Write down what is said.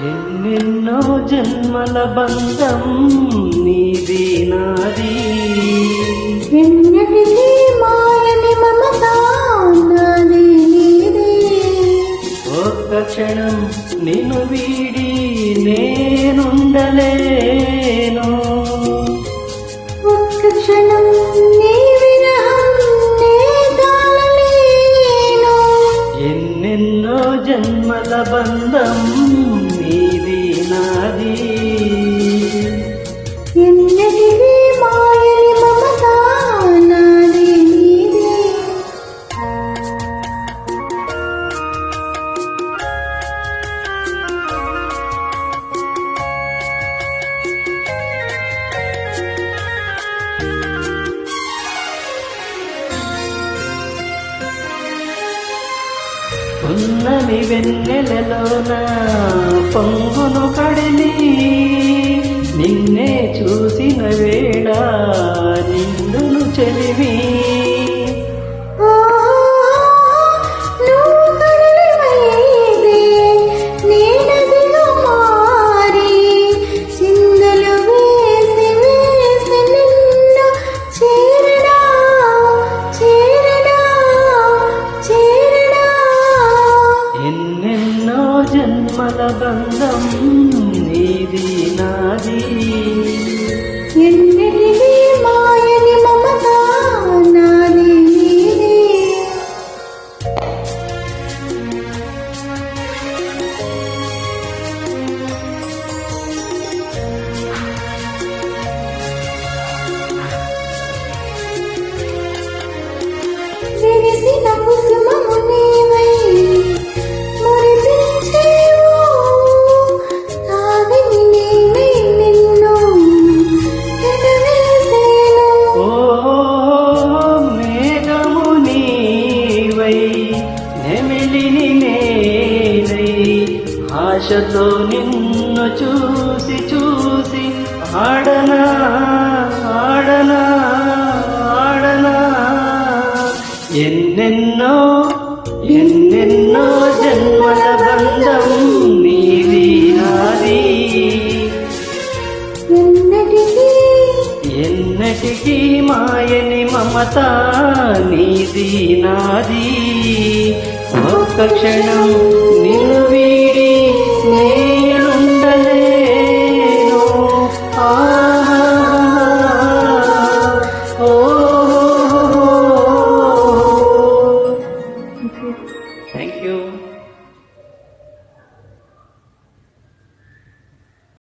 ఎన్నెన్నో జన్మల బంధం నీది నాది, ఎన్నటికీ మాయని మమత నాది నీది. ఒక్క క్షణం నిన్ను వీడి నేనుండలేను, ఒక్క క్షణం నీ విరహం నే తాళలేను. ఎన్నెన్నో జన్మల బంధం నీది నాది, ఎన్నటికీ మాయని మమత నాది నీది. ఉన్నమి వెన్నెలలోన పొంగును కడిలి, నిన్నే చూసిన వేళ నిండును చెలివి. నువ్వు కడలివైతే నేనదిగా మారి చిందులు వేసి వేసి నిన్ను చేరడా చేరడా చేరడా. ఎన్నెన్నో జన్మల బంధం నీది నాది, ఎన్నటికీ మాయని మమత నాది నీది. విరిసిన కుసుమము నీవై మురిపించేవు, తావిని నేనే నిన్ను ఎగవేసేను. ఓ మేఘము నీవై నెమిలిని నేనై, ఆశతో నిన్ను చూసి చూసి ఆడనా ఆడనా ఆడనా. ఎన్నెన్నో ఎన్నెన్నో జన్మల బంధం నీది నాది, ఎన్నటికీ ఎన్నటికీ మాయని మమత నీది నాది. ఒక్క క్షణం నిన్ను వీడి